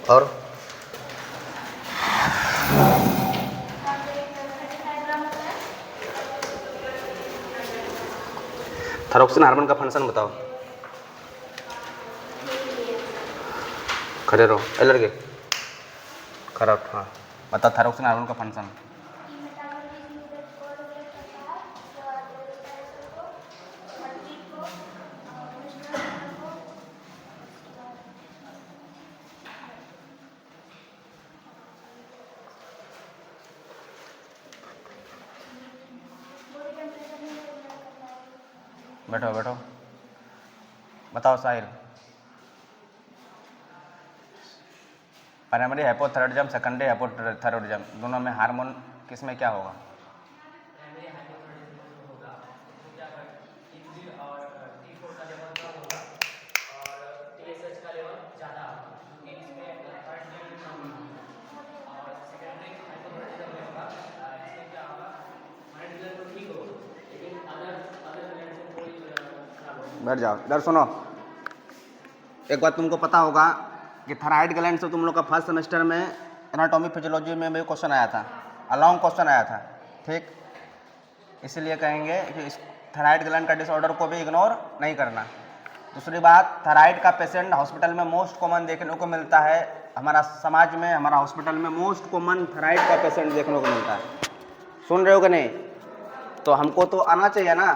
और thyroxine hormone का function बताओ। खड़े रहो, ए लड़के खड़ा उठ। हाँ बता थायरोक्सिन हार्मोन का फंक्शन। बैठो बैठो, बताओ साहिल। प्राइमरी हाइपोथायरॉयडिज्म, सेकेंडरी हाइपोथायरॉयडिज्म, दोनों में हार्मोन किस में क्या होगा? बैठ जाओ, इधर सुनो। एक बात तुमको पता होगा कि थायराइड ग्लैंड से तुम लोग का फर्स्ट सेमेस्टर में एनाटॉमी फिजियोलॉजी में भी क्वेश्चन आया था, लॉन्ग क्वेश्चन आया था, ठीक। इसीलिए कहेंगे कि इस थायराइड ग्लैंड का डिसऑर्डर को भी इग्नोर नहीं करना। दूसरी बात, थायराइड का पेशेंट हॉस्पिटल में मोस्ट कॉमन देखने को मिलता है, हमारा समाज में, हमारा हॉस्पिटल में मोस्ट कॉमन थायराइड का पेशेंट देखने को मिलता है। सुन रहे हो कि नहीं? तो हमको तो आना चाहिए ना,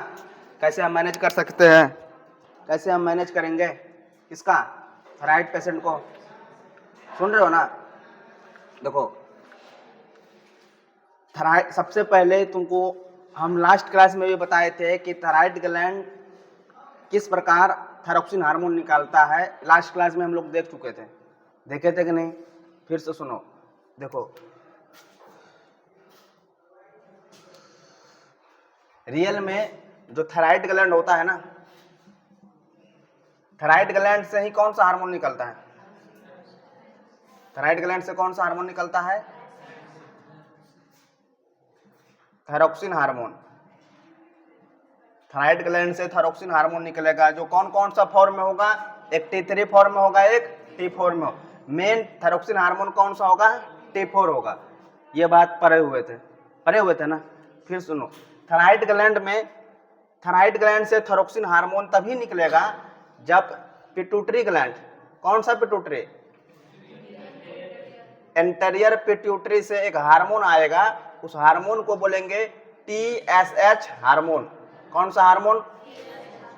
कैसे हम मैनेज कर सकते हैं, कैसे हम मैनेज करेंगे किसका, थायराइड पेशेंट को। सुन रहे हो ना? देखो थायराइड, सबसे पहले तुमको हम लास्ट क्लास में भी बताए थे कि थायराइड ग्लैंड किस प्रकार थायरोक्सिन हार्मोन निकालता है। लास्ट क्लास में हम लोग देख चुके थे, देखे थे कि नहीं? फिर से सुनो। देखो रियल में जो थायराइड ग्लैंड होता है ना, थायराइड ग्लैंड से ही कौन सा हार्मोन निकलता है? थायराइड ग्लैंड से कौन सा हार्मोन निकलता है? Thyroxine hormone. थायराइड ग्लैंड से थायरोक्सिन हार्मोन निकलेगा, जो कौन कौन सा फॉर्म में होगा? एक T3 फॉर्म में होगा, एक T4 में। मेन थायरोक्सिन हार्मोन कौन सा होगा? T4 होगा। ये बात पढ़े हुए थे ना? फिर सुनो, थायराइड ग्लैंड में, थायराइड ग्लैंड से थायरोक्सिन हार्मोन तभी निकलेगा जब पिट्यूटरी ग्लैंड, कौन सा पिट्यूटरी? एंटीरियर पिट्यूटरी से एक हार्मोन आएगा, उस हार्मोन को बोलेंगे TSH हार्मोन। कौन सा हार्मोन?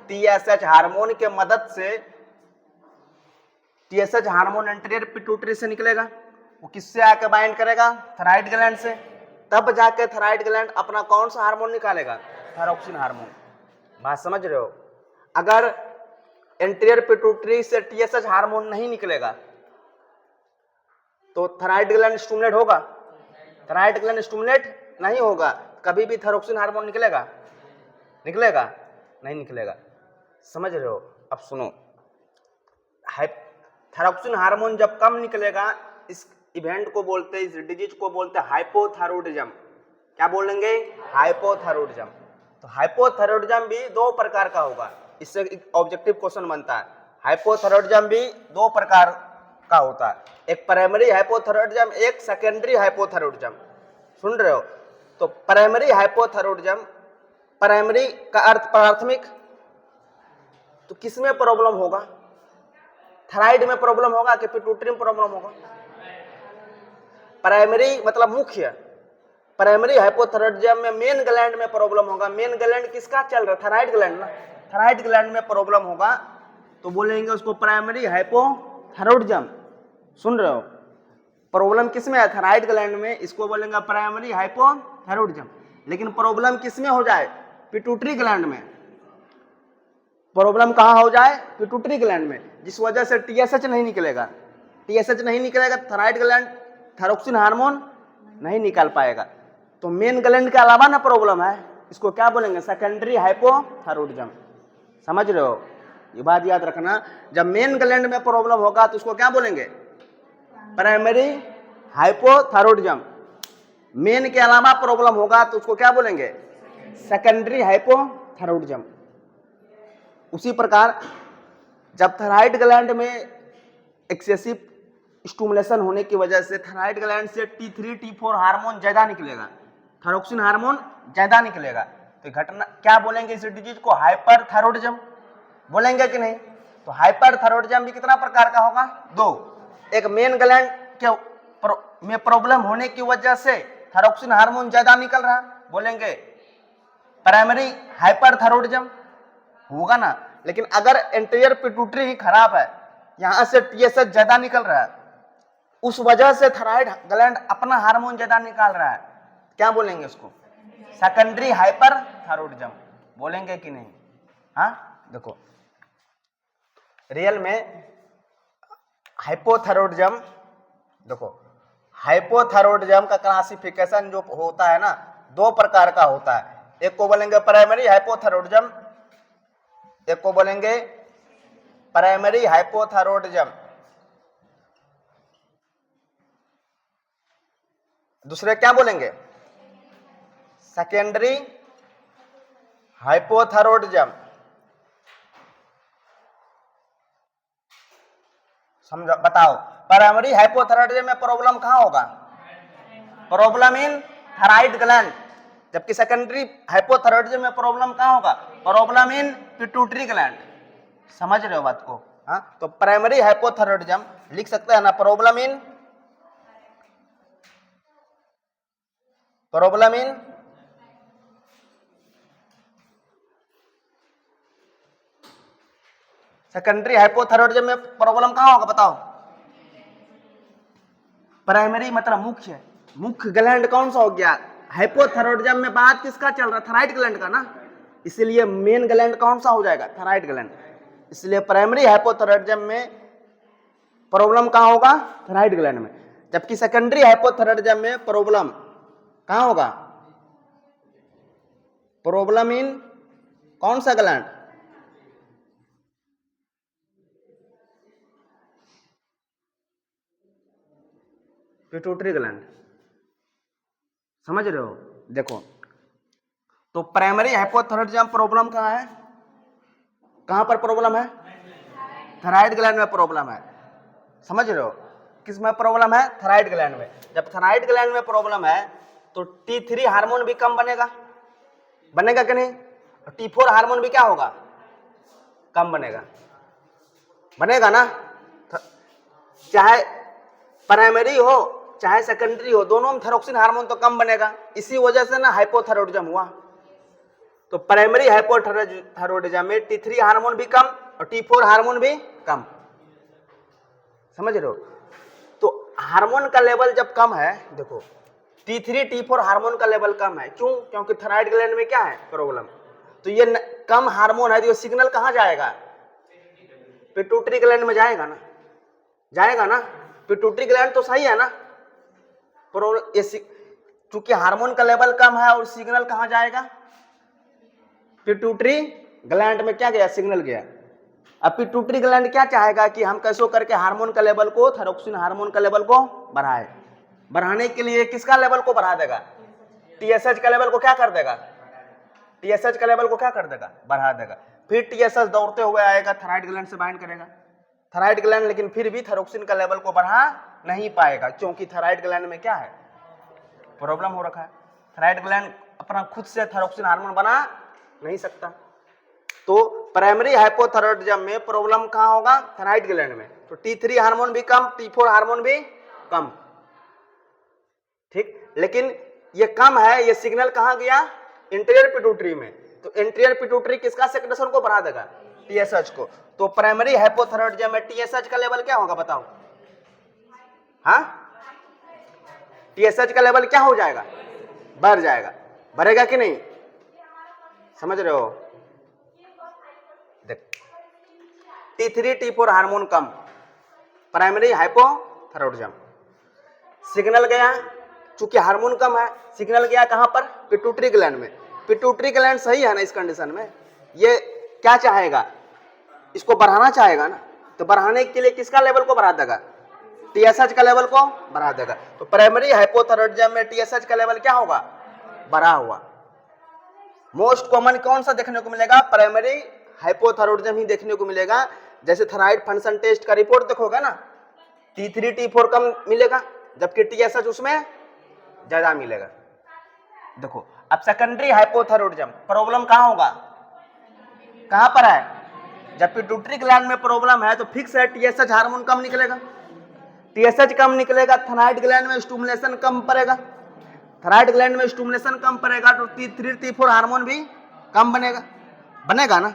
TSH हार्मोन के मदद से, TSH हार्मोन एंटीरियर पिट्यूटरी से निकलेगा, वो किससे आके बाइंड करेगा? थायराइड ग्लैंड से। तब जाके थायराइड ग्लैंड अपना कौन सा हार्मोन निकालेगा? Thyroxine hormone. बात समझ रहे हो? अगर एंटीरियर पिट्यूटरी से TSH हार्मोन नहीं निकलेगा तो थायराइड ग्लैंड स्टिमुलेट होगा? थायराइड ग्लैंड स्टिमुलेट नहीं होगा। कभी भी थायरोक्सिन हार्मोन निकलेगा? निकलेगा? नहीं निकलेगा। समझ रहे हो? अब सुनो, थायरोक्सिन हार्मोन जब कम निकलेगा, इस इवेंट को बोलते हैं, इस डिजीज को बोलते हैं हाइपोथायरॉयडिज्म। क्या बोलेंगे? हाइपोथायरॉयडिज्म। तो हाइपोथायरॉयडिज्म भी दो प्रकार का होगा, इससे ऑब्जेक्टिव क्वेश्चन बनता है। हाइपोथायरॉयडिज्म भी दो प्रकार का होता है, एक प्राइमरी हाइपोथायरॉयडिज्म, एक सेकेंडरी हाइपोथायरॉयडिज्म। सुन रहे हो? तो प्राइमरी हाइपोथायरॉयडिज्म, प्राइमरी का अर्थ प्राथमिक, तो किसमें प्रॉब्लम होगा? थायराइड में प्रॉब्लम होगा कि पिट्यूटरी में प्रॉब्लम होगा? प्राइमरी मतलब मुख्य। प्राइमरी हाइपोथायरॉयडिज्म में मेन ग्लैंड में प्रॉब्लम होगा। मेन ग्लैंड किसका चल रहा है? थायराइड ग्लैंड ना। थायराइड ग्लैंड में प्रॉब्लम होगा तो बोलेंगे उसको प्राइमरी हाइपोथायरॉयडिज्म। सुन रहे हो? प्रॉब्लम किसमें है? थायराइड ग्लैंड में, इसको बोलेंगे प्राइमरी हाइपोथायरॉयडिज्म। लेकिन प्रॉब्लम किसमें हो जाए? पिट्यूटरी ग्लैंड में। प्रॉब्लम कहां हो जाए? पिट्यूटरी ग्लैंड में, जिस वजह से TSH नहीं निकलेगा। TSH नहीं निकलेगा, थायराइड ग्लैंड थायरोक्सिन हार्मोन नहीं निकाल पाएगा। तो मेन ग्लैंड के अलावा ना प्रॉब्लम है, इसको क्या बोलेंगे? Secondary hypothyroidism. समझ रहे हो? ये बात याद रखना, जब मेन ग्लैंड में प्रॉब्लम होगा तो उसको क्या बोलेंगे? Primary hypothyroidism. मेन के अलावा प्रॉब्लम होगा तो उसको क्या बोलेंगे? Secondary hypothyroidism. उसी प्रकार जब थायराइड ग्लैंड में एक्सेसिव स्टिमुलेशन होने की वजह से थायराइड ग्लैंड से T3 T4 हार्मोन ज्यादा निकलेगा, थायरोक्सिन हार्मोन ज्यादा निकलेगा। तो घटना क्या बोलेंगे इस डिजीज को? हाइपरथायरॉयडिज्म बोलेंगे कि नहीं? तो हाइपरथायरॉयडिज्म भी कितना प्रकार का होगा? दो। एक मेन ग्लैंड के में प्रॉब्लम होने की वजह से थायरोक्सिन हार्मोन ज्यादा निकल रहा, बोलेंगे प्राइमरी हाइपरथायरॉयडिज्म होगा ना। लेकिन अगर एंटीरियर पिट्यूटरी ही खराब है, यहां से TSH ज्यादा निकल रहा है, उस वजह से थायराइड ग्लैंड अपना हार्मोन ज्यादा निकाल रहा है, क्या बोलेंगे उसको? सेकेंडरी हाइपरथायरॉयडिज्म बोलेंगे कि नहीं? हाँ, देखो रियल में हाइपोथायरॉयडिज्म, देखो हाइपोथायरॉयडिज्म का क्लासिफिकेशन जो होता है ना, दो प्रकार का होता है। एक को बोलेंगे प्राइमरी हाइपोथायरॉयडिज्म, एक को बोलेंगे प्राइमरी हाइपोथायरॉयडिज्म, दूसरे क्या बोलेंगे? Secondary hypothyroidism. समझो, बताओ प्राइमरी हाइपोथायरॉयडिज्म में प्रॉब्लम कहां होगा? Problem in thyroid gland. जबकि सेकेंडरी हाइपोथायरॉयडिज्म में प्रॉब्लम कहां होगा? Problem in pituitary gland. समझ रहे हो बात को? हाँ, तो प्राइमरी हाइपोथायरॉयडिज्म लिख सकते हैं ना, प्रॉब्लम इन सेकेंडरी हाइपोथायरॉयडिज्म में प्रॉब्लम कहां होगा? बताओ। प्राइमरी मतलब मुख्य ग्लैंड कौन सा हो गया? हाइपोथायरॉयडिज्म में बात किसका चल रहा है? थायराइड ग्लैंड का ना, इसलिए मेन ग्लैंड कौन सा हो जाएगा? Thyroid gland. इसलिए प्राइमरी हाइपोथायरॉयडिज्म में प्रॉब्लम कहां होगा? थायराइड ग्लैंड में। जबकि सेकेंडरी हाइपोथायरॉयडिज्म में प्रॉब्लम कहां होगा? प्रॉब्लम इन कौन सा ग्लैंड? Pituitary gland. समझ रहे हो? देखो, तो प्राइमरी हाइपोथायरॉयडिज्म प्रॉब्लम कहां है? कहां पर प्रॉब्लम है? थायराइड ग्लैंड में प्रॉब्लम है। समझ रहे हो? किस में प्रॉब्लम है? थायराइड ग्लैंड में। जब थायराइड ग्लैंड में प्रॉब्लम है तो T3 हार्मोन भी कम बनेगा कि नहीं? T4 हार्मोन भी क्या होगा? कम बनेगा ना। चाहे प्राइमरी हो चाहे सेकेंडरी हो, दोनों में थायरोक्सिन हार्मोन तो कम बनेगा। इसी वजह से ना हाइपोथायरॉयडिज्म हुआ। तो प्राइमरी हाइपोथायरॉयडिज्म में T3 हार्मोन भी कम और T4 हार्मोन भी कम। समझ रहे हो? तो हार्मोन का लेवल जब कम है, देखो T3 T4 हार्मोन का लेवल कम है, क्यों? क्योंकि थायराइड ग्लैंड में क्या है? प्रॉब्लम। तो ये कम हार्मोन है, तो ये सिग्नल कहां जाएगा? पिट्यूटरी ग्लैंड में जाएगा ना। पिट्यूटरी ग्लैंड तो सही है ना। चूंकि हार्मोन का लेवल कम है और सिग्नल कहां जाएगा? पिट्यूटरी ग्लैंड में क्या गया? सिग्नल गया। अब पिट्यूटरी ग्लैंड क्या चाहेगा कि हम कैसे करके हार्मोन का लेवल को, थायरोक्सिन हार्मोन का लेवल को बढ़ाने के लिए किसका लेवल को बढ़ा देगा? TSH का लेवल को क्या कर देगा? बढ़ा देगा। फिर TSH दौड़ते हुए आएगा, थायराइड ग्लैंड से बाइंड करेगा। थायराइड ग्लैंड लेकिन फिर भी थायरोक्सिन का लेवल को बढ़ा नहीं पाएगा, क्योंकि थायराइड ग्लैंड में क्या है? प्रॉब्लम हो रखा है। थायराइड ग्लैंड अपना खुद से थायरोक्सिन हार्मोन बना नहीं सकता। तो प्राइमरी हाइपोथायरॉयडिज्म में प्रॉब्लम कहां होगा? थायराइड ग्लैंड में। तो T3 हार्मोन भी कम, T4 हार्मोन भी कम। ठीक, लेकिन ये कम है, ये सिग्नल कहां गया? इंटीरियर पिट्यूटरी में। तो इंटीरियर पिट्यूटरी किसका सेक्रेशन को बढ़ा देगा? TSH को। तो प्राइमरी हाइपोथायरॉयडिज्म में TSH का लेवल क्या होगा? बताओ। हाँ, TSH का लेवल क्या हो जाएगा? बढ़ जाएगा। बढ़ेगा कि नहीं? समझ रहे हो? देख, T3 T4 हार्मोन कम, प्राइमरी हाइपोथायरॉयडिज्म। सिग्नल गया, चूंकि हार्मोन कम है, सिग्नल गया कहां पर? पिट्यूटरी ग्लैंड में। पिट्यूटरी ग्लैंड सही है ना इस कंडीशन में? ये क्या चाहेगा? इसको बढ़ाना चाहेगा ना। तो बढ़ाने के लिए किसका लेवल को बढ़ा देगा? TSH का लेवल को बढ़ा देगा। तो प्राइमरी हाइपोथायरॉयडिज्म में TSH का लेवल क्या होगा? बढ़ा हुआ। मोस्ट कॉमन कौन सा देखने को मिलेगा? प्राइमरी हाइपोथायरॉयडिज्म ही देखने को मिलेगा। जैसे थायराइड फंक्शन टेस्ट का रिपोर्ट देखोगे ना, T3 T4 कम मिलेगा, जबकि TSH उसमें ज्यादा मिलेगा। देखो अब सेकेंडरी हाइपोथायरॉयडिज्म प्रॉब्लम कहाँ होगा, कहाँ पर है, जब पिट्यूटरी ग्लैंड में प्रॉब्लम है तो फिक्स है TSH हार्मोन कम निकलेगा, TSH कम निकलेगा, थायराइड ग्लैंड में स्टिमुलेशन कम पड़ेगा, थायराइड ग्लैंड में स्टिमुलेशन कम पड़ेगा तो T3 T4 हार्मोन भी कम बनेगा ना।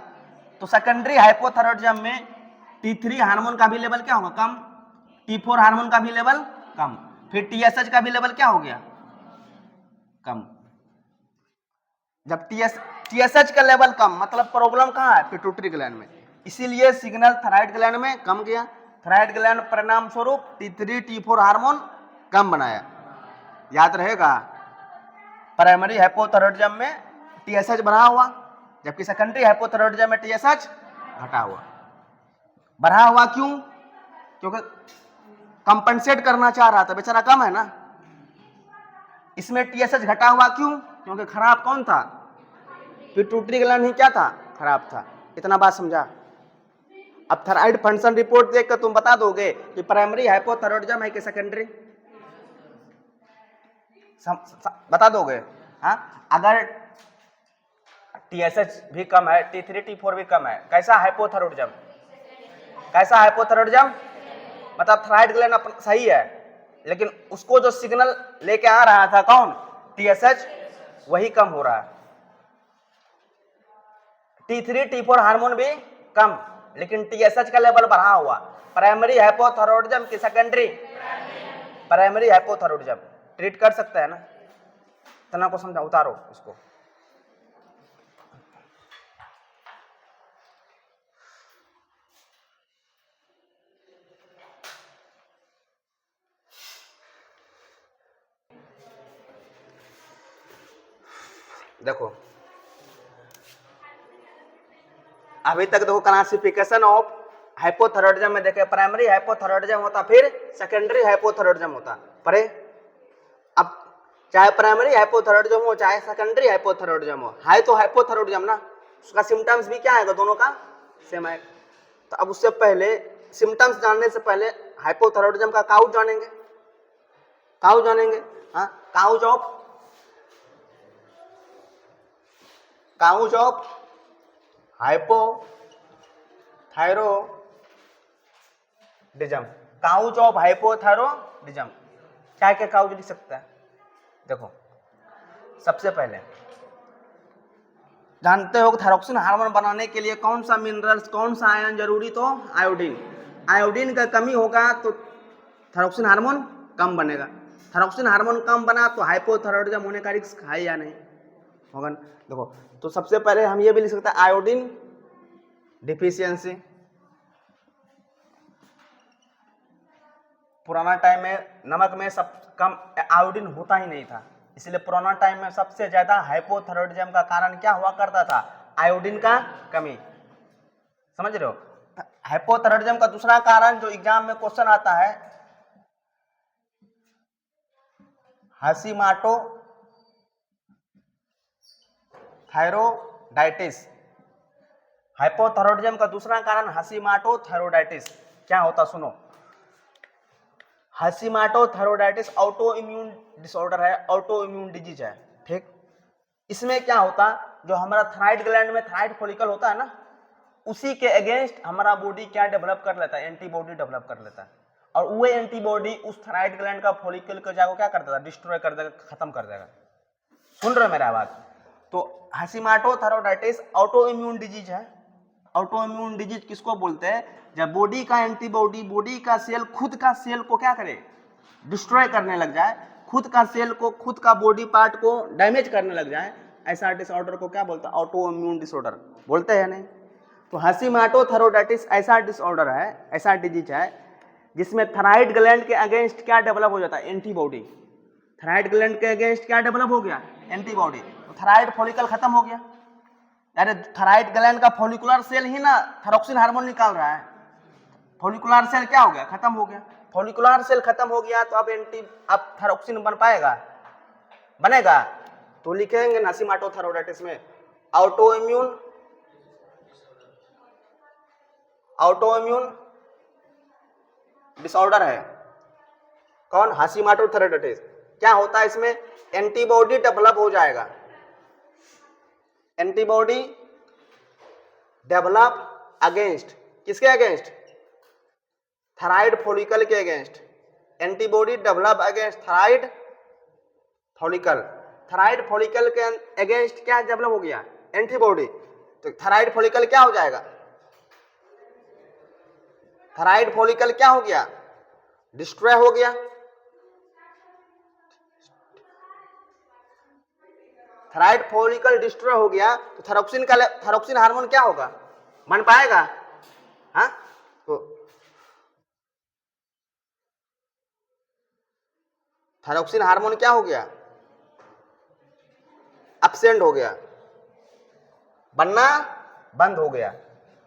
तो सेकेंडरी हाइपोथायरॉयडिज्म में T3 हार्मोन का भी लेवल क्या होगा, कम, T4 हार्मोन का भी लेवल कम, फिर TSH का भी लेवल क्या हो गया, कम। जब TSH का लेवल कम मतलब प्रॉब्लम कहाँ है, पिट्यूटरी ग्लैंड में, इसीलिए सिग्नल थायराइड ग्लैंड में कम गया, थायराइड ग्लैंड परिणाम स्वरूप T3 T4 हार्मोन कम बनाया। याद रहेगा, प्राइमरी हाइपोथायरॉयडिज्म में TSH बढ़ा हुआ, जबकि सेकेंडरी हाइपोथायरॉयडिज्म में TSH घटा हुआ। बढ़ा हुआ क्यों, क्योंकि कंपनसेट करना चाह रहा था, बेचारा कम है ना। इसमें TSH घटा हुआ क्यों, क्योंकि खराब कौन था, पिट्यूटरी ग्लैंड ही क्या था, खराब था। इतना बात समझा। अब थायराइड फंक्शन रिपोर्ट देखकर तुम बता दोगे कि प्राइमरी हाइपोथायरॉयडिज्म है कि सेकेंडरी, बता दोगे। हाँ, अगर TSH भी कम है, T3 T4 भी कम है, कैसा हाइपोथायरॉयडिज्म, कैसा हाइपोथायरॉयडिज्म, मतलब थायराइड ग्लैंड सही है, लेकिन उसको जो सिग्नल लेके आ रहा था कौन, TSH, वही कम हो रहा है। T3 T4 हार्मोन भी कम, लेकिन TSH का लेवल बढ़ा हुआ। प्राइमरी हाइपोथायरॉयडिज्म की सेकेंडरी, प्राइमरी हाइपोथायरॉयडिज्म ट्रीट कर सकता है ना। तना को समझा, उतारो इसको। देखो अभी तक देखो क्लासिफिकेशन ऑफ हाइपोथायरॉयडिज्म में देखे, प्राइमरी हाइपोथायरॉयडिज्म होता, फिर सेकेंडरी हाइपोथायरॉयडिज्म होता, परे। अब चाहे प्राइमरी हाइपोथायरॉयडिज्म हो चाहे सेकेंडरी हाइपोथायरॉयडिज्म हो, हाई तो हाइपोथायरॉयडिज्म ना, उसका सिम्टम्स भी क्या आएगा, दोनों का सेम आएगा। तो अब उससे पहले सिम्टम्स जानने से पहले हाइपोथायरॉयडिज्म का काउज जानेंगे, काउज जानेंगे। हाँ, cause of hypothyroidism, cause of hypothyroidism क्या क्या काउज लिख सकता है। देखो सबसे पहले जानते हो थायरोक्सिन हार्मोन बनाने के लिए कौन सा मिनरल्स, कौन सा आयन जरूरी, तो आयोडीन। आयोडीन का कमी होगा तो थायरोक्सिन हार्मोन कम बनेगा, थायरोक्सिन हार्मोन कम बना तो हाइपोथायरॉयडिज्म होने का रिस्क है या नहीं होगा। देखो तो सबसे पहले हम ये भी लिख सकते हैं आयोडीन डिफिशियंसी। पुराना टाइम में नमक में सब कम आयोडीन होता ही नहीं था, इसलिए पुराना टाइम में सबसे ज्यादा हाइपोथायरॉयडिज्म का कारण क्या हुआ करता था, आयोडीन का कमी। समझ रहे हो। हाइपोथायरॉयडिज्म का दूसरा कारण जो एग्जाम में क्वेश्चन आता है, हाशिमोटो थायरोडाइटिस। हाइपोथायरॉयडिज्म का दूसरा कारण हाशिमोटो थायरोडाइटिस। क्या होता सुनो, Hashimoto thyroiditis auto immune disorder है, ऑटो इम्यून डिजीज है, ठीक। इसमें क्या होता, जो हमारा थायराइड ग्लैंड में थायराइड फॉलिकल होता है ना, उसी के अगेंस्ट हमारा बॉडी क्या डेवलप कर लेता है, एंटीबॉडी डेवलप कर लेता है, और वो एंटीबॉडी उस थायराइड ग्लैंड का फॉलिकल को जाकर क्या करता था, डिस्ट्रॉय कर देगा, खत्म कर देगा। सुन रहे हो मेरा बात। तो Hashimoto thyroiditis auto immune disease है। ऑटो इम्यून डिजीज किसको बोलते हैं, जब बॉडी का एंटीबॉडी बॉडी का सेल खुद का सेल को क्या करे, डिस्ट्रॉय करने लग जाए, खुद का सेल को, खुद का बॉडी पार्ट को डैमेज करने लग जाए, ऐसा डिसऑर्डर को क्या बोलते हैं, ऑटो इम्यून डिसऑर्डर बोलते हैं नहीं। तो हाशिमोटो थायरोडाइटिस ऐसा डिसऑर्डर है, ऐसा डिजीज है जिसमें थायराइड ग्लैंड के अगेंस्ट क्या डेवलप हो जाता है, एंटीबॉडी। थायराइड ग्लैंड के अगेंस्ट क्या डेवलप हो गया, एंटीबॉडी। तो थायराइड फॉलिकल खत्म हो गया, अरे थायराइड ग्लैंड का फॉलिकुलर सेल ही ना थायरोक्सिन हार्मोन निकाल रहा है, फॉलिकुलर सेल क्या हो गया, खत्म हो गया। फॉलिकुलर सेल खत्म हो गया तो अब थायरोक्सिन बन पाएगा, बनेगा। तो लिखेंगे हाशिमोटो थायरोडाइटिस में ऑटो इम्यून डिसऑर्डर है। कौन? हाशीमोटो थायराइडाइटिस। क्या होता है इसमें? एंटीबॉडी डेवलप हो जाएगा, एंटीबॉडी डेवलप अगेंस्ट, किसके अगेंस्ट? थायराइड फॉलिकल के against. Antibody develop against thyroid follicle. Thyroid follicle के अगेंस्ट क्या डेवलप हो गया? एंटीबॉडी। तो थायराइड फॉलिकल क्या हो जाएगा? थायराइड फॉलिकल क्या हो गया? डिस्ट्रॉय हो गया। थायराइड फॉलिकल डिस्ट्रॉय हो गया तो थायरोक्सिन हार्मोन क्या होगा? बन पाएगा? हाँ, तो थायरोक्सिन हार्मोन क्या हो गया? एब्सेंट हो गया, बनना बंद हो गया।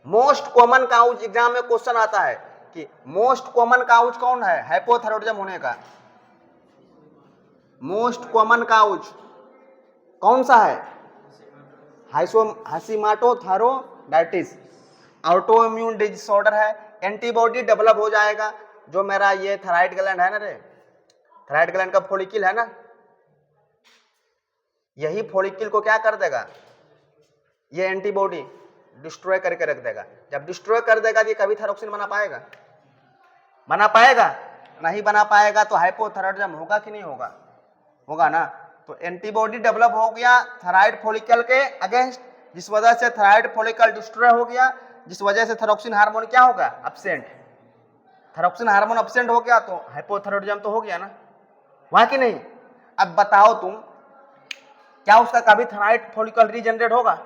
मोस्ट कॉमन काउज एग्जाम में क्वेश्चन आता है कि मोस्ट कॉमन काउज कौन है हाइपोथायरॉइडिज्म होने का? मोस्ट कॉमन काउज कौन सा है? हाशीमोटो थायराइडाइटिस। ऑटो इम्यून डिसऑर्डर है, एंटीबॉडी डेवलप हो जाएगा। जो मेरा ये थायराइड ग्लैंड है ना रे, थायराइड ग्लैंड का फॉलिकल है ना, यही फॉलिकल को क्या कर देगा? ये एंटीबॉडी डिस्ट्रॉय करके रख देगा। जब डिस्ट्रॉय कर देगा तो कभी थायरोक्सिन बना पाएगा? बना पाएगा? नहीं बना पाएगा। तो हाइपोथायराइडिज्म होगा कि नहीं होगा? होगा ना। तो एंटीबॉडी डेवलप हो गया थायराइड फॉलिकल के अगेंस्ट, जिस वजह से थायराइड फॉलिकल डिस्ट्रॉय हो गया, जिस वजह से थायरोक्सिन हार्मोन क्या होगा? एब्सेंट। थायरोक्सिन हार्मोन एब्सेंट हो गया तो हाइपोथायराइडिज्म तो हो गया ना, वहां कि नहीं? अब बताओ तुम, क्या उसका कभी थायराइड फॉलिकल रीजनरेट होगा?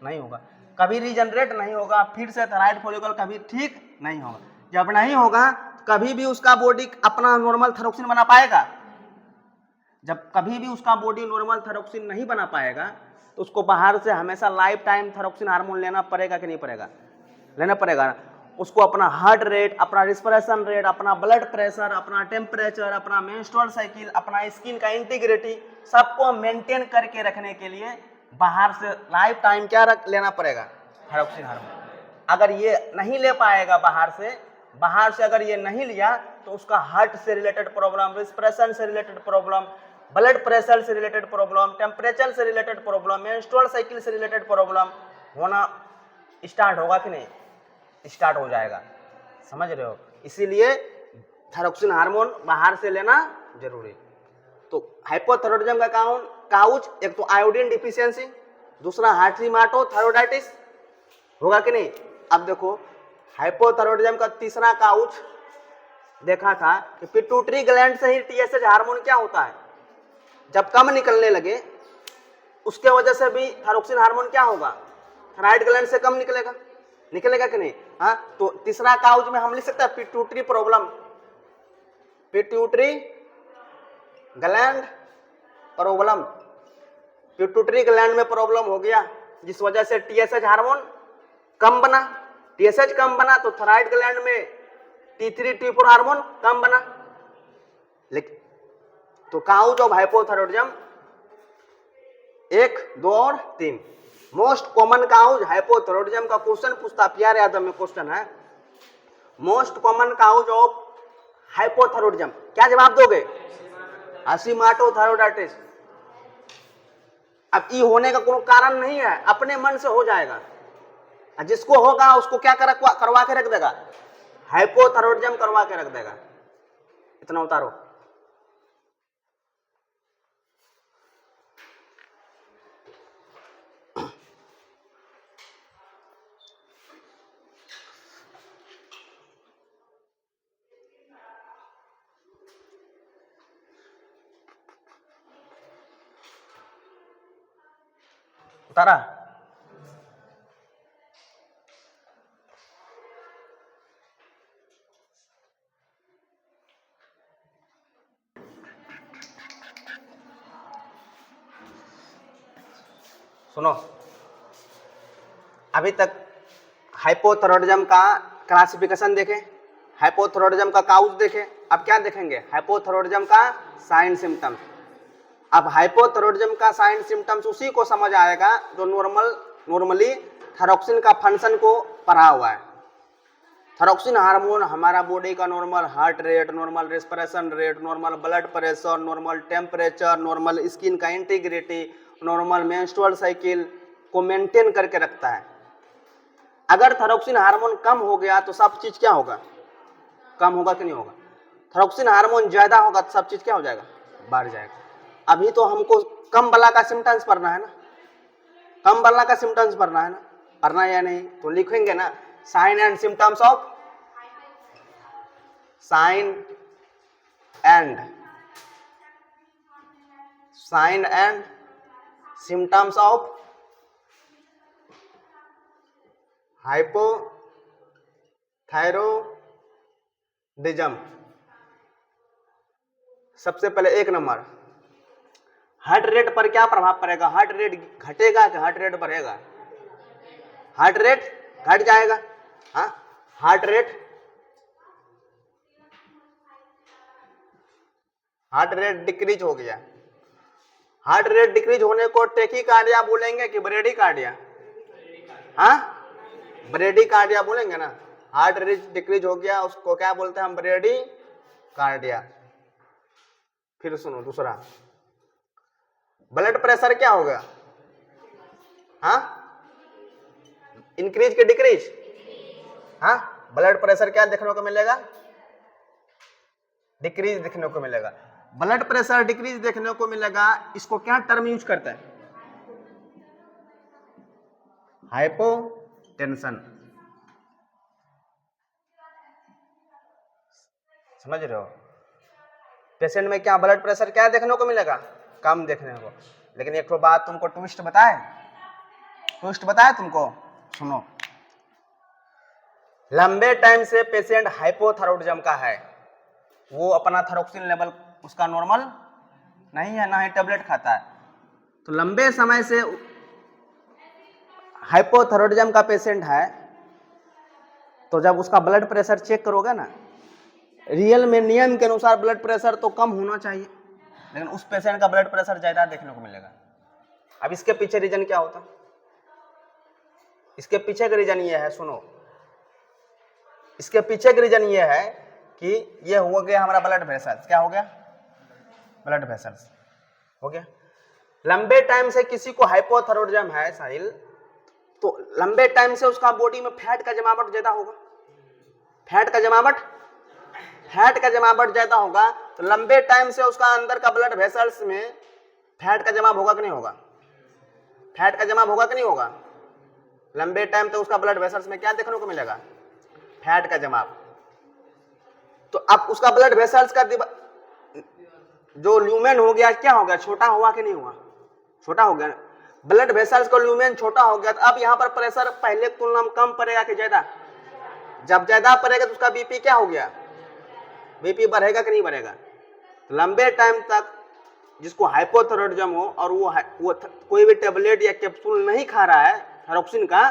नहीं होगा, कभी रीजनरेट नहीं होगा। फिर से थायराइड फॉलिकल कभी ठीक नहीं होगा। जब नहीं होगा कभी भी उसका बॉडी अपना नॉर्मल थायरोक्सिन बना पाएगा? जब कभी भी उसका बॉडी नॉर्मल थायरोक्सिन नहीं बना पाएगा तो उसको बाहर से हमेशा लाइफ टाइम थायरोक्सिन हार्मोन लेना पड़ेगा कि नहीं पड़ेगा? लेना पड़ेगा ना। उसको अपना हार्ट रेट, अपना रिस्पिरेशन रेट, अपना ब्लड प्रेशर, अपना टेम्परेचर, अपना मेंस्ट्रुअल साइकिल, अपना स्किन का इंटीग्रिटी, सबको मेंटेन करके रखने के लिए बाहर से लाइफ टाइम क्या लेना पड़ेगा? Thyroxine hormone. अगर ये नहीं ले पाएगा बाहर से अगर ये नहीं लिया तो उसका हार्ट से रिलेटेड प्रॉब्लम, रिस्पिरेशन से रिलेटेड प्रॉब्लम, ब्लड प्रेशर से रिलेटेड प्रॉब्लम, टेम्परेचर से रिलेटेड प्रॉब्लम, मेंस्ट्रुअल साइकिल से रिलेटेड प्रॉब्लम होना स्टार्ट होगा कि नहीं? स्टार्ट हो जाएगा। समझ रहे हो? इसीलिए थायरोक्सिन हार्मोन बाहर से लेना जरूरी। तो हाइपोथायरॉइडिज्म का काउज एक तो आयोडीन डिफिशियंसी, दूसरा हाशीमोटो थायराइडाइटिस, होगा कि नहीं? अब देखो हाइपोथायरॉइडिज्म का तीसरा काउज देखा था कि पिट्यूटरी ग्लैंड से ही टीएसएच हार्मोन क्या होता है, जब कम निकलने लगे उसके वजह से भी थायरोक्सिन हार्मोन क्या होगा? थायराइड ग्लैंड से कम निकलेगा कि नहीं? हाँ, तो तीसरा काउज में हम लिख सकते हैं pituitary problem, pituitary gland problem. Pituitary gland में प्रॉब्लम हो गया जिस वजह से टीएसएच हार्मोन कम बना, टीएसएच कम बना तो थायराइड ग्लैंड में T3 T4 हार्मोन कम बना। लेकिन तो काउज ऑफ हाइपोथायरॉइडिज्म 1, 2 और 3। मोस्ट कॉमन काउज हाइपोथायरॉइडिज्म का क्वेश्चन पूछता, प्यार यादव में क्वेश्चन है, most common cause of hypothyroidism, क्या जवाब दोगे? Hashimoto thyroiditis. अब ये होने का कोई कारण नहीं है, अपने मन से हो जाएगा। जिसको होगा उसको क्या करवा के रख देगा? हाइपोथायरॉइडिज्म करवा के रख देगा। इतना उतारो। उतारा? सुनो, अभी तक हाइपोथायरॉइडिज्म का क्लासिफिकेशन देखे, हाइपोथायरॉइडिज्म का काउज देखे। अब क्या देखेंगे? हाइपोथायरॉइडिज्म का साइन सिम्टम्स। अब हाइपोथायरॉइडिज्म का साइन सिम्टम्स उसी को समझ आएगा जो नॉर्मली थायरोक्सिन का फंक्शन को पढ़ा हुआ है। थायरोक्सिन हार्मोन हमारा बॉडी का normal heart rate, normal respiration rate, normal blood pressure, normal temperature, normal skin का इंटीग्रिटी, नॉर्मल मेंस्ट्रुअल साइकिल को मेंटेन करके रखता है। अगर थायरोक्सिन हार्मोन कम हो गया तो सब चीज क्या होगा, कम होगा कि नहीं होगा। थायरोक्सिन हार्मोन ज्यादा होगा तो सब चीज क्या हो जाएगा, बढ़ जाएगा। अभी तो हमको कम वाला का सिम्टम्स पढ़ना है ना, कम वाला का सिम्टम्स पढ़ना है ना, पढ़ना है या नहीं, तो लिखेंगे ना sign and symptoms of, sign and symptoms of hypothyroidism. सबसे पहले एक नंबर, हार्ट रेट पर क्या प्रभाव पड़ेगा, हार्ट रेट घटेगा कि हार्ट रेट बढ़ेगा, हार्ट रेट घट जाएगा। हाँ, हार्ट रेट डिक्रीज हो गया। हार्ट रेट डिक्रीज होने को टेकीकार्डिया बोलेंगे कि ब्रेडीकार्डिया, हाँ ब्रेडीकार्डिया बोलेंगे ना। हार्ट रेट डिक्रीज हो गया उसको क्या बोलते हैं हम, ब्रेडीकार्डिया। फिर सुनो दूसरा, ब्लड प्रेशर क्या हो गया, हाँ इंक्रीज के डिक्रीज, हाँ ब्लड प्रेशर क्या देखने को मिलेगा, डिक्रीज देखने को मिलेगा। ब्लड प्रेशर डिक्रीज देखने को मिलेगा, इसको क्या टर्म यूज करते हैं, हाइपोटेंशन। समझ रहे हो, पेशेंट में क्या ब्लड प्रेशर क्या देखने को मिलेगा, कम देखने को। लेकिन एक तो बात तुमको ट्विस्ट बताए तुमको, सुनो, लंबे टाइम से पेशेंट हाइपोथायरॉइडिज्म का है, वो अपना थायरोक्सिन लेवल उसका नॉर्मल नहीं है, ना ही टेबलेट खाता है, तो लंबे समय से हाइपोथायरॉइडिज्म का पेशेंट है, तो जब उसका ब्लड प्रेशर चेक करोगे ना, रियल में नियम के अनुसार ब्लड प्रेशर तो कम होना चाहिए, लेकिन उस पेशेंट का ब्लड प्रेशर ज्यादा देखने को मिलेगा। अब इसके पीछे रीजन क्या होता, इसके पीछे का रीजन ये है, सुनो, इसके पीछे का रीजन ये है कि ये हो गया हमारा ब्लड वेसल्स, क्या हो गया, ब्लड वेसल्स हो गया। लंबे टाइम से किसी को हाइपोथायरॉइडिज्म है साहिल, तो लंबे टाइम से उसका बॉडी में फैट का जमावट ज्यादा होगा, फैट का जमावट ज्यादा होगा, तो लंबे टाइम से उसका अंदर का ब्लड वेसल्स में फैट का जमाव होगा कि नहीं होगा, फैट का जमाव होगा कि नहीं होगा। लंबे टाइम तक उसका ब्लड वेसल्स में क्या देखने को मिलेगा, फैट का जमाव। तो अब उसका ब्लड वेसल्स का जो ल्यूमेन हो गया, क्या हो गया, छोटा हुआ कि नहीं हुआ, छोटा हो गया। ब्लड वेसल्स का ल्यूमेन छोटा हो गया, तो अब यहाँ पर प्रेशर पहले की तुलना में कम पड़ेगा कि ज्यादा, जब ज्यादा पड़ेगा तो उसका बीपी क्या हो गया, बीपी बढ़ेगा कि नहीं बढ़ेगा। तो लंबे टाइम तक जिसको हाइपोथायरॉइडिज्म हो और वो कोई भी टेबलेट या कैप्सूल नहीं खा रहा है थायरोक्सिन का,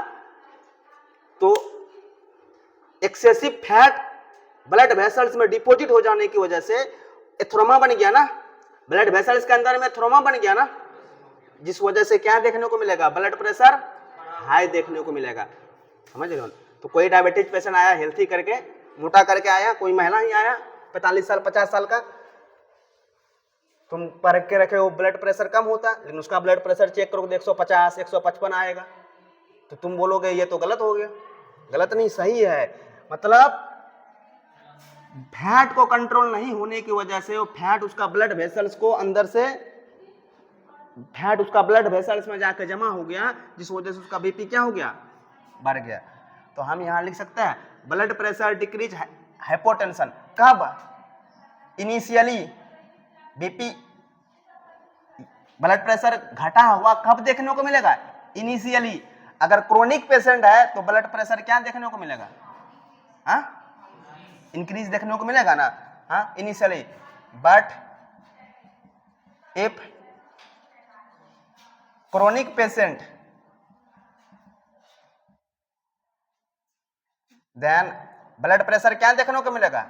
तो एक्सेसिव फैट ब्लड वेसल्स में डिपॉजिट हो जाने की वजह से थ्रोमा बन गया ना, ब्लड वेसल्स के अंदर में थ्रोमा बन गया ना, जिस वजह से क्या देखने को मिलेगा, ब्लड प्रेशर हाई देखने को मिलेगा। समझ रहे हो। तो कोई डायबिटीज पेशेंट आया हेल्थी करके, मोटा करके आया, कोई महिला ही आया 45 साल 50 साल का, तुम परख के रखे हो ब्लड प्रेशर कम होता, लेकिन उसका ब्लड प्रेशर चेक करोगे 150 155 आएगा, तो तुम बोलोगे ये तो गलत हो गया। गलत नहीं, सही है। मतलब फैट को कंट्रोल नहीं होने की वजह से वो फैट उसका ब्लड वेसल्स को अंदर से फैट उसका ब्लड वेसल्स में जाकर जमा हो गया, जिस वजह से उसका बीपी क्या हो गया, बढ़ गया। तो हम यहां लिख सकते हैं ब्लड प्रेशर डिक्रीज हाइपोटेंशन कब, इनिशियली बीपी ब्लड प्रेशर घटा हुआ कब देखने को मिलेगा, इनिशियली। अगर क्रोनिक पेशेंट है तो ब्लड प्रेशर क्या देखने को मिलेगा, हाँ इंक्रीज देखने को मिलेगा ना, हाँ initially. But if chronic patient then blood pressure क्या देखने को मिलेगा,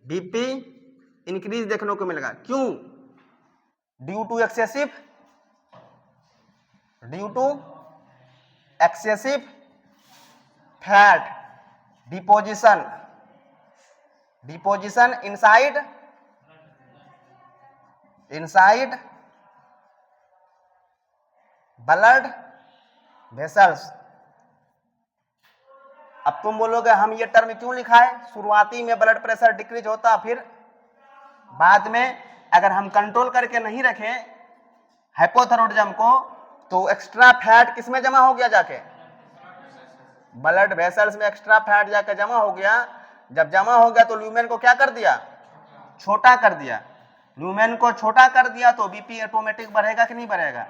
बीपी इंक्रीज देखने को मिलेगा। क्यों, due to excessive fat deposition, deposition inside blood vessels. अब तुम बोलोगे हम ये टर्म क्यों लिखा है, शुरुआती में ब्लड प्रेशर डिक्रीज होता, फिर बाद में अगर हम कंट्रोल करके नहीं रखें हाइपोथायरॉयडिज्म को तो एक्स्ट्रा फैट किसमें जमा हो गया, जाके ब्लड वेसल्स में एक्स्ट्रा फैट जाके जमा हो गया। जब जमा हो गया तो ल्यूमेन को क्या कर दिया, छोटा कर दिया। ल्यूमेन को छोटा कर दिया तो बीपी ऑटोमेटिक बढ़ेगा कि नहीं बढ़ेगा,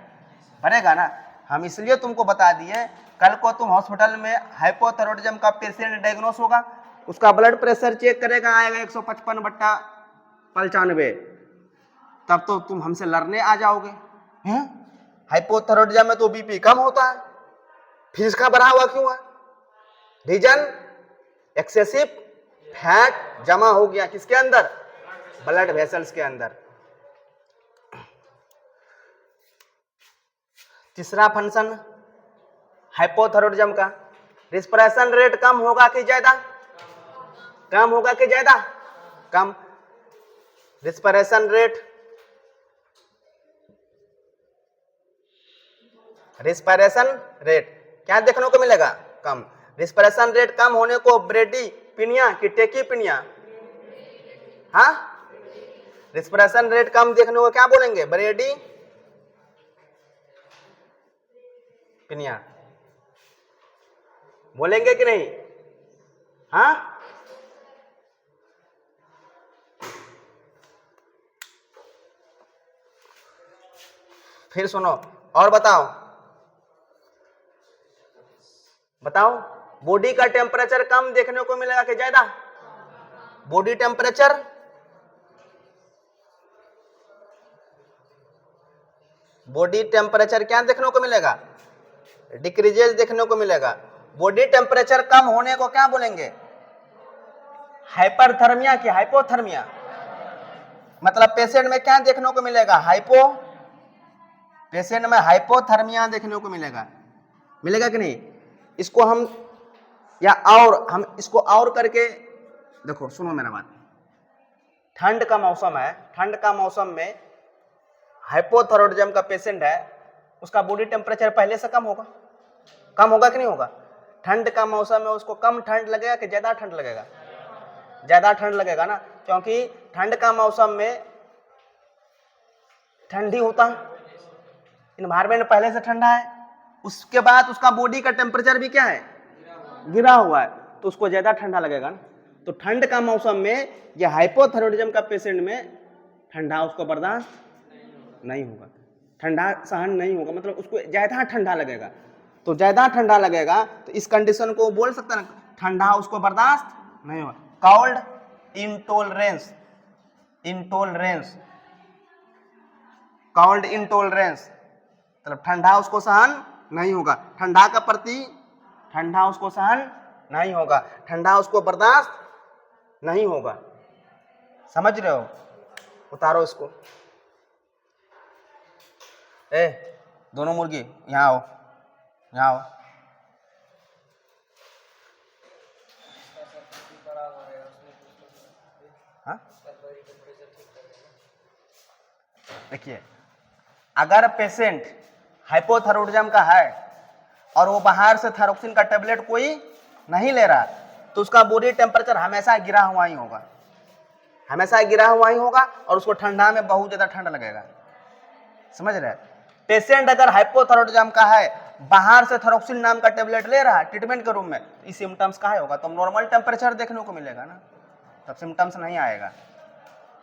बढ़ेगा ना। हम इसलिए तुमको बता दिए, कल को तुम हॉस्पिटल में हाइपोथायरॉयडिज्म का पेशेंट डायग्नोस होगा, उसका ब्लड प्रेशर चेक करेगा, आएगा 155/95, तब तो तुम हमसे लड़ने आ जाओगे। हैं हाइपोथायरॉयडिज्म में तो बीपी कम होता है, फिर इसका बढ़ा हुआ क्यों है? रीजन एक्सेसिव फैट जमा हो गया किसके अंदर, ब्लड वेसल्स के अंदर। तीसरा फंक्शन हाइपोथायरॉयडिज्म का, रिस्पिरेशन रेट कम होगा कि ज्यादा, कम होगा कि ज्यादा, कम। रिस्पिरेशन रेट, रिस्पिरेशन रेट क्या देखने को मिलेगा, कम। रिस्पिरेशन रेट कम होने को ब्रेडीपिनिया कि टेकीपिनिया, हाँ, रिस्पिरेशन रेट कम देखने को क्या बोलेंगे, ब्रेडीपिनिया बोलेंगे कि नहीं, हाँ। फिर सुनो और बताओ, बताओ बॉडी का टेम्परेचर कम देखने को मिलेगा कि ज्यादा, बॉडी टेम्परेचर, बॉडी टेम्परेचर क्या देखने को मिलेगा, डिक्रीजेस देखने को मिलेगा। बॉडी टेम्परेचर कम होने को क्या बोलेंगे, हाइपरथर्मिया की हाइपोथर्मिया। मतलब पेशेंट में क्या देखने को मिलेगा, पेशेंट में हाइपोथर्मिया देखने को मिलेगा, मिलेगा कि नहीं। इसको हम या और हम इसको और करके देखो, सुनो मेरा बात। ठंड का मौसम है, ठंड का मौसम में हाइपोथायरॉयडिज्म का पेशेंट है, उसका बॉडी टेम्परेचर पहले से कम होगा, कम होगा कि नहीं होगा। ठंड का मौसम में उसको कम ठंड लगेगा कि ज्यादा ठंड लगेगा, ज्यादा ठंड लगेगा ना, क्योंकि ठंड का मौसम में ठंडी होता, इन्वायरमेंट पहले से ठंडा है, उसके बाद उसका बॉडी का टेम्परेचर भी क्या है, गिरा हुआ है, तो उसको ज्यादा ठंडा लगेगा ना। तो ठंड का मौसम में ये हाइपोथायरॉयडिज्म का पेशेंट में ठंडा उसको बर्दाश्त नहीं होगा, ठंडा सहन नहीं होगा, मतलब उसको ज्यादा ठंडा लगेगा। तो ज्यादा ठंडा लगेगा तो इस कंडीशन को बोल सकता है ना, ठंडा उसको बर्दाश्त नहीं होगा, called intolerance, intolerance, called intolerance, मतलब ठंडा उसको सहन नहीं होगा, ठंडा का प्रति, ठंडा उसको सहन नहीं होगा, ठंडा उसको बर्दाश्त नहीं होगा। समझ रहे हो, उतारो इसको। ए दोनों मुर्गी यहाँ आओ, यहाँ आओ। हाँ देखिए, अगर पेशेंट हाइपोथायरॉयडिज्म का है और वो बाहर से थायरोक्सिन का टेबलेट कोई नहीं ले रहा, तो उसका बॉडी टेम्परेचर हमेशा गिरा हुआ ही होगा, हमेशा गिरा हुआ ही होगा, और उसको ठंडा में बहुत ज्यादा ठंड लगेगा। समझ रहे हैं। पेशेंट अगर हाइपोथायरॉयडिज्म का है, बाहर से थायरोक्सिन नाम का टेबलेट ले रहा है ट्रीटमेंट के रूम में, तो इस सिम्टम्स का होगा, तो नॉर्मल टेम्परेचर देखने को मिलेगा ना, तब सिम्टम्स नहीं आएगा।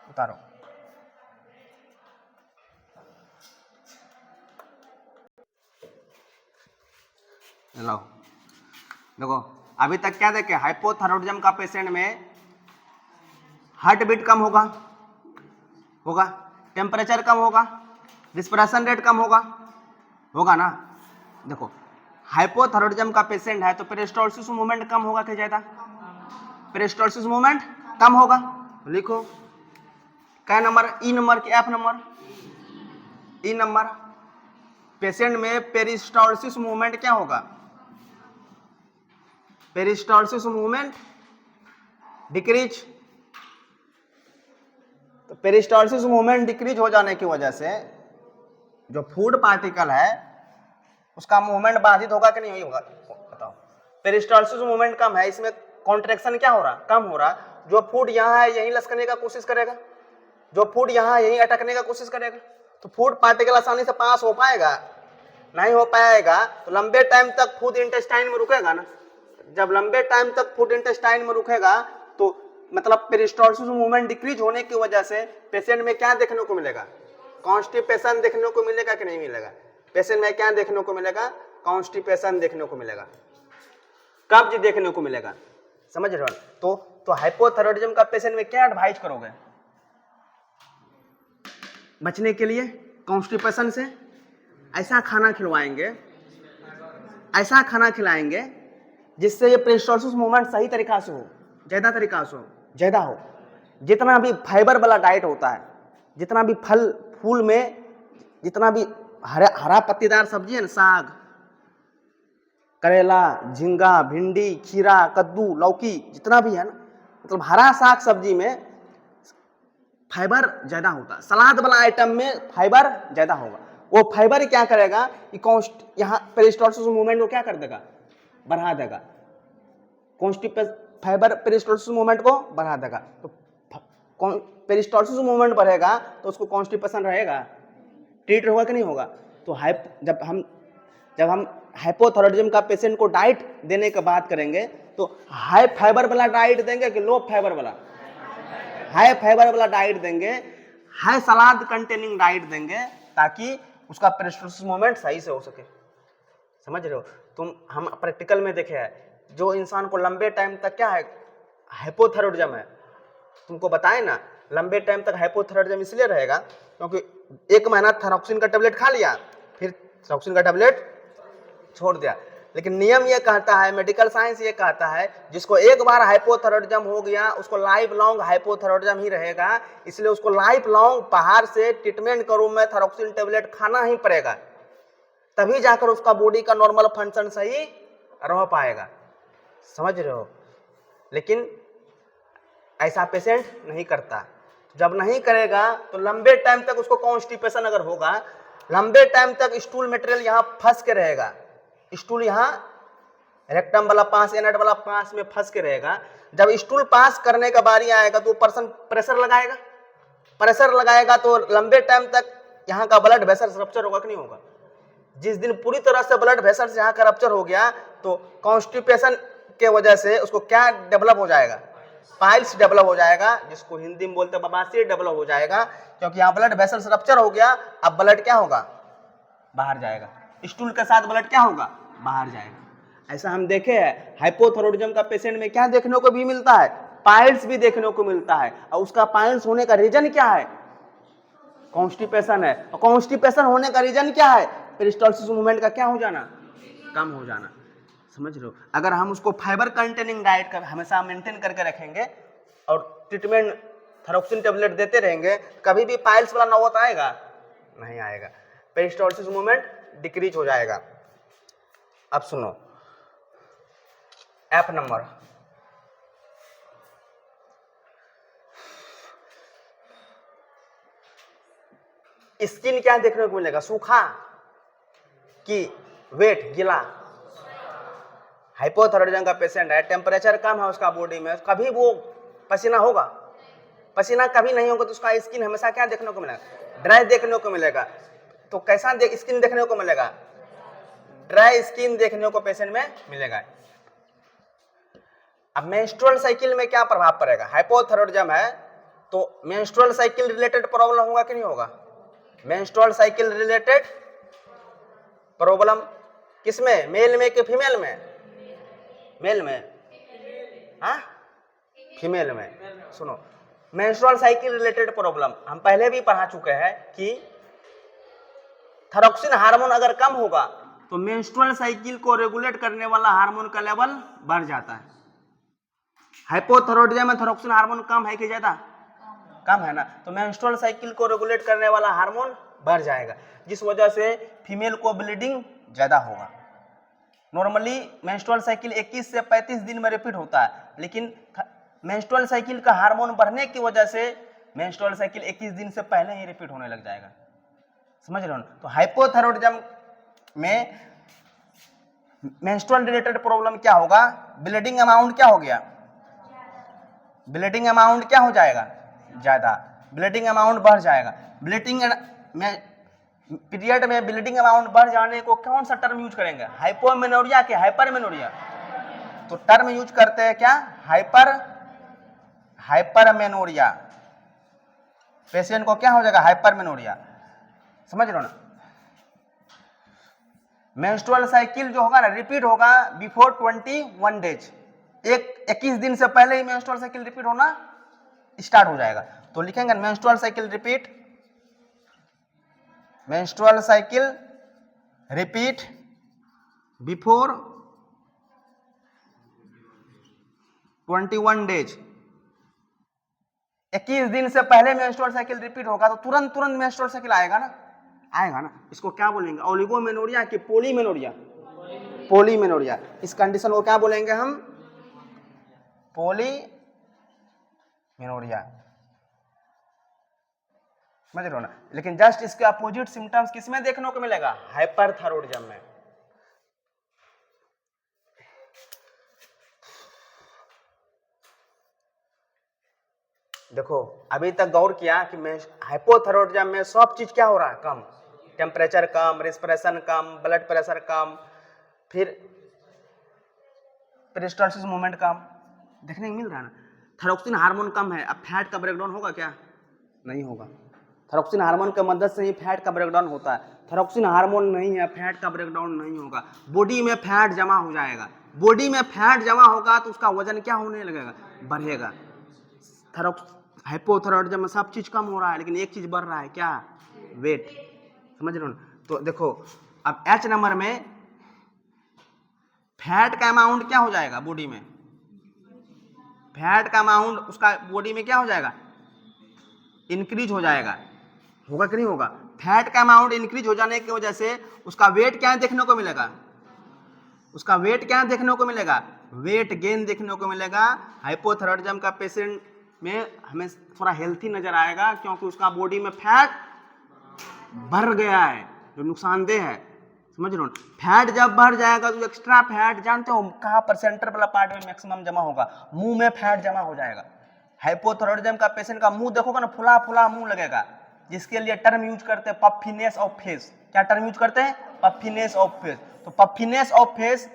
उतारो। लो देखो, अभी तक क्या देखे, हाइपोथायरॉयडिज्म का पेशेंट में हार्ट बीट कम होगा, होगा, टेम्परेचर कम होगा, रिस्पिरेशन रेट कम होगा, होगा ना। देखो हाइपोथायरॉयडिज्म का पेशेंट है तो पेरिस्टाल्सिस मूवमेंट कम होगा कि ज्यादा, पेरिस्टाल्सिस मूवमेंट कम होगा। लिखो क्या नंबर, ई नंबर की एफ नंबर, ई नंबर। पेशेंट में पेरिस्टाल्सिस मूवमेंट क्या होगा, पेरिस्टालसिस मूवमेंट डिक्रीज। तो पेरिस्टालसिस मूवमेंट डिक्रीज हो जाने की वजह से जो फूड पार्टिकल है उसका मूवमेंट बाधित होगा कि नहीं होगा, बताओ। पेरिस्टालसिस मूवमेंट कम है, इसमें कॉन्ट्रैक्शन क्या हो रहा, कम हो रहा। जो फूड यहाँ है यहीं लसकने का कोशिश करेगा, जो फूड यहाँ यहीं अटकने का कोशिश करेगा, तो फूड पार्टिकल आसानी से पास हो पाएगा, नहीं हो पाएगा। तो लंबे टाइम तक फूड इंटेस्टाइन में रुकेगा ना, जब लंबे टाइम तक फूड इंटेस्टाइन में रुकेगा तो मतलब पेरिस्टालसिस मूवमेंट डिक्रीज होने की वजह से पेशेंट में क्या देखने को मिलेगा, कॉन्स्टिपेशन देखने को मिलेगा कि नहीं मिलेगा। पेशेंट में क्या देखने को मिलेगा, कॉन्स्टिपेशन देखने को मिलेगा, कब्ज देखने को मिलेगा, समझ रहे हो। तो हाइपोथायराइडिज्म का पेशेंट में क्या एडवाइज करोगे बचने के लिए कॉन्स्टिपेशन से? ऐसा खाना खिलवाएंगे, ऐसा खाना खिलाएंगे जिससे ये पेरिस्टालसिस मूवमेंट सही तरीका से हो, ज्यादा तरीका से हो, ज्यादा हो। जितना भी फाइबर वाला डाइट होता है, जितना भी फल फूल में जितना भी हरा पत्तीदार सब्जी है ना, साग, करेला, झींगा, भिंडी, खीरा, कद्दू, लौकी, जितना भी है ना, मतलब हरा साग सब्जी में फाइबर ज्यादा होता है। सलाद वाला आइटम में फाइबर ज्यादा होगा। वो फाइबर क्या करेगा कि यहाँ पेरिस्टालसिस मूवमेंट को क्या कर देगा, बढ़ा देगा। फाइबर पेरिस्टालसिस मूवमेंट को बढ़ा देगा। तो पेरिस्टालसिस मूवमेंट बढ़ेगा तो उसको कॉन्स्टिपेशन रहेगा, ट्रीट होगा कि नहीं होगा। तो जब हम हाइपोथायराइडिज्म का पेशेंट को डाइट देने की बात करेंगे तो हाई फाइबर वाला डाइट देंगे कि लो फाइबर वाला? हाई फाइबर वाला डाइट देंगे, हाई सलाद कंटेनिंग डाइट देंगे ताकि उसका पेरिस्टालसिस मूवमेंट सही से हो सके, समझ रहे हो। हम प्रैक्टिकल में देखे हैं, जो इंसान को लंबे टाइम तक क्या है हाइपोथायराइडिज्म है, तुमको बताए ना, लंबे टाइम तक हाइपोथायराइडिज्म इसलिए रहेगा क्योंकि 1 महीना थायरॉक्सिन का टेबलेट खा लिया, फिर थायरॉक्सिन का टेबलेट छोड़ दिया। लेकिन नियम ये कहता है, मेडिकल साइंस ये कहता है, जिसको एक बार हाइपोथायराइडिज्म हो गया उसको लाइफ लॉन्ग हाइपोथायराइडिज्म ही रहेगा। इसलिए उसको लाइफ लॉन्ग बाहर से ट्रीटमेंट के रूम में थायरॉक्सिन टेबलेट खाना ही पड़ेगा, तभी जाकर उसका बॉडी का नॉर्मल फंक्शन सही रह पाएगा, समझ रहे हो। लेकिन ऐसा पेशेंट नहीं करता। जब नहीं करेगा तो लंबे टाइम तक उसको कॉन्स्टिपेशन अगर होगा, लंबे टाइम तक स्टूल मटेरियल यहाँ फंस के रहेगा, स्टूल यहाँ रेक्टम वाला पास, एनट वाला पास में फंस के रहेगा। जब स्टूल पास करने का बारी आएगा तो पर्सन प्रेशर लगाएगा, प्रेशर लगाएगा तो लंबे टाइम तक यहाँ का ब्लड वेसल्स रप्चर होगा कि नहीं होगा। जिस दिन पूरी तरह से ब्लड वेसल्स यहाँ का रप्चर हो गया तो कॉन्स्टिपेशन के वजह से उसको क्या डेवलप हो जाएगा, पाइल्स डेवलप हो जाएगा, जिसको हिंदी में बोलते हैं बवासीर डेवलप हो जाएगा। क्योंकि यहाँ ब्लड वेसल्स रप्चर हो गया, अब ब्लड क्या होगा, बाहर जाएगा, स्टूल के साथ ब्लड क्या होगा, बाहर जाएगा। ऐसा हम देखे हैं हाइपोथायराइडिज्म का पेशेंट में क्या देखने को भी मिलता है, पाइल्स भी देखने को मिलता है। और उसका पाइल्स होने का रीजन क्या है, कॉन्स्टिपेशन है। और कॉन्स्टिपेशन होने का रीजन क्या है, पेरिस्टालसिस मूवमेंट का क्या हो जाना, कम हो जाना, समझ रहे हो। अगर हम उसको फाइबर कंटेनिंग डाइट का हमेशा मेंटेन करके रखेंगे और ट्रीटमेंट थायरॉक्सिन टेबलेट देते रहेंगे, कभी भी पाइल्स वाला नौबत आएगा नहीं आएगा, पेरिस्टालसिस मूवमेंट डिक्रीज हो जाएगा। अब सुनो एफ नंबर, स्किन क्या देखने को मिलेगा, सूखा कि वेट, गीला। हाइपोथायराइडिज्म का पेशेंट है, टेम्परेचर कम है उसका बॉडी में, कभी वो पसीना होगा, पसीना कभी नहीं होगा, तो उसका स्किन हमेशा क्या देखने को मिलेगा, ड्राई देखने को मिलेगा। तो कैसा स्किन देखने को मिलेगा, ड्राई स्किन देखने को पेशेंट में मिलेगा। अब मेंस्ट्रुअल साइकिल में क्या प्रभाव पड़ेगा, हाइपोथायराइडिज्म है तो मेंस्ट्रुअल साइकिल रिलेटेड प्रॉब्लम होगा कि नहीं होगा। मेंस्ट्रुअल साइकिल रिलेटेड प्रॉब्लम किसमें, मेल में कि फीमेल में, मेल में, हाँ फीमेल में। सुनो मेंस्ट्रुअल साइकिल रिलेटेड प्रॉब्लम हम पहले भी पढ़ा चुके हैं कि थायरॉक्सिन हार्मोन अगर कम होगा तो मेंस्ट्रुअल साइकिल को रेगुलेट करने वाला हार्मोन का लेवल बढ़ जाता है। हाइपोथायराइडिज्म में थायरॉक्सिन हार्मोन कम है कि ज्यादा, कम है ना, तो मेंस्ट्रुअल साइकिल को रेगुलेट करने वाला हार्मोन बढ़ जाएगा, जिस वजह से फीमेल को ब्लीडिंग ज्यादा होगा, नॉर्मली मेंस्ट्रुअल साइकिल 21 से 35 दिन में रिपीट होता है, लेकिन मेंस्ट्रुअल साइकिल का हार्मोन बढ़ने की वजह से मेंस्ट्रुअल साइकिल 21 दिन से पहले ही रिपीट होने लग जाएगा। समझ रहे हो ना? तो हाइपोथायरॉयडिज्म में मेंस्ट्रुअल रिलेटेड प्रॉब्लम क्या होगा? ब्लीडिंग अमाउंट क्या हो गया? ब्लीडिंग अमाउंट क्या हो जाएगा? ज्यादा। ब्लीडिंग अमाउंट बढ़ जाएगा। ब्लीडिंग में पीरियड में ब्लीडिंग अमाउंट बढ़ जाने को कौन सा टर्म यूज करेंगे? हाइपोमेनोरिया के हाइपरमेनोरिया? तो टर्म यूज करते हैं क्या? हाइपरमेनोरिया। पेशेंट को क्या हो जाएगा? हाइपरमेनोरिया। समझ रहे हो ना? मेंस्ट्रुअल साइकिल जो होगा ना रिपीट होगा बिफोर 21 डेज। 21 दिन से पहले ही मेंस्ट्रुअल साइकिल रिपीट होना स्टार्ट हो जाएगा। तो लिखेंगे menstrual cycle repeat, menstrual cycle repeat before 21 days. 21 दिन से पहले मेंस्ट्रुअल साइकिल रिपीट होगा तो तुरंत मेंस्ट्रुअल साइकिल आएगा ना? आएगा ना? इसको क्या बोलेंगे? ओलिगोमेनोरिया कि पॉलीमेनोरिया? पॉलीमेनोरिया। इस कंडीशन को क्या बोलेंगे हम? पॉलीमेनोरिया। समझ रहे हो ना? लेकिन जस्ट इसके अपोजिट सिम्टम्स किसमें देखने को मिलेगा? हाइपरथायरॉयडिज्म में। देखो अभी तक गौर किया कि मैं हाइपोथायरॉयडिज्म में सब चीज क्या हो रहा है? कम। टेम्परेचर कम, रेस्पिरेशन कम, ब्लड प्रेशर कम, फिर पेरिस्टाल्सिस मूवमेंट कम देखने को मिल रहा है ना? थायरोक्सिन हार्मोन कम है। अब फैट का ब्रेकडाउन होगा क्या? नहीं होगा। थायरोक्सिन हार्मोन की मदद से ही फैट का ब्रेकडाउन होता है। थायरोक्सिन हार्मोन नहीं है, फैट का ब्रेकडाउन नहीं होगा। बॉडी में फैट जमा हो जाएगा। बॉडी में फैट जमा होगा तो उसका वजन क्या होने लगेगा? बढ़ेगा। हाइपोथायरॉयडिज्म में सब चीज कम हो रहा है लेकिन एक चीज बढ़ रहा है, क्या? वेट। समझ रहे हो ना? तो देखो अब H नंबर में फैट का अमाउंट क्या हो जाएगा? बॉडी में फैट का अमाउंट उसका बॉडी में क्या हो जाएगा? इंक्रीज हो जाएगा। होगा कि नहीं होगा? फैट का अमाउंट इंक्रीज हो जाने की वजह से उसका वेट क्या देखने को मिलेगा? उसका वेट क्या देखने को मिलेगा? वेट गेन देखने को मिलेगा। हाइपोथायरॉयडिज्म का पेशेंट में हमें थोड़ा हेल्थी नजर आएगा क्योंकि उसका बॉडी में फैट बढ़ गया है जो नुकसानदेह है। समझ रहे हो? फैट जब बढ़ जाएगा तो एक्स्ट्रा फैट जानते हो कहाँ पर? सेंटर वाला पार्ट में मैक्सिमम जमा होगा, मुंह में फैट जमा हो जाएगा। हाइपोथायरॉयडिज्म का पेशेंट का मुंह देखोगे ना, फुला फुला मुंह लगेगा, जिसके लिए टर्म यूज करते हैं पफिनेस ऑफ फेस। क्या टर्म यूज करते हैं? Puffiness of face. तो पफिनेस ऑफ फेस,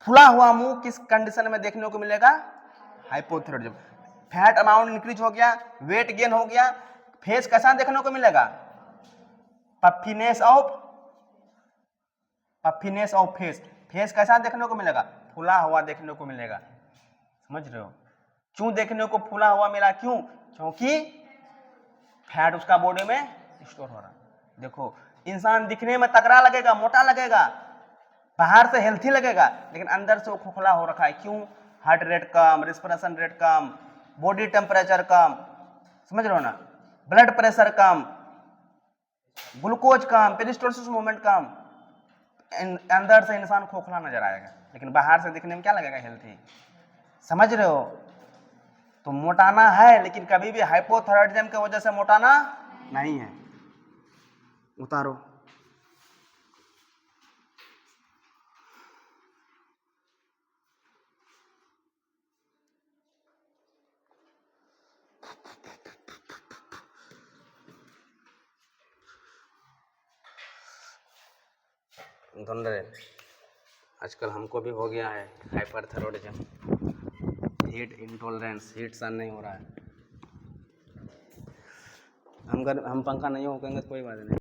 फुला हुआ मुंह किस कंडीशन में देखने को मिलेगा? हाइपोथायरॉयडिज्म। फैट अमाउंट इंक्रीज हो गया, वेट गेन हो गया, फेस कैसा देखने को मिलेगा? Puffiness of face. फेस कैसा देखने को मिलेगा? फुला हुआ देखने को मिलेगा। समझ रहे हो? क्यों देखने को फुला हुआ मिला? क्यों? क्योंकि फैट उसका बॉडी में स्टोर हो रहा है। देखो इंसान दिखने में तगड़ा लगेगा, मोटा लगेगा, बाहर से हेल्थी लगेगा, लेकिन अंदर से वो खोखला हो रखा है। क्यों? हार्ट रेट कम, रेस्पिरेशन रेट कम, बॉडी टेम्परेचर कम। समझ रहे हो ना? ब्लड प्रेशर कम, ग्लूकोज कम, पेरिस्टाल्सिस मूवमेंट कम। अंदर से इंसान खोखला नजर आएगा लेकिन बाहर से दिखने में क्या लगेगा? हेल्थी। समझ रहे हो? तो मोटाना है लेकिन कभी भी हाइपोथायरॉयडिज्म की वजह से मोटाना नहीं है। उतारो। आजकल हमको भी हो गया है हाइपरथायरॉयडिज्म, हीट इंटॉलरेंस, हीट सहन नहीं हो रहा है। हम पंखा नहीं हो कहेंगे तो कोई बात नहीं।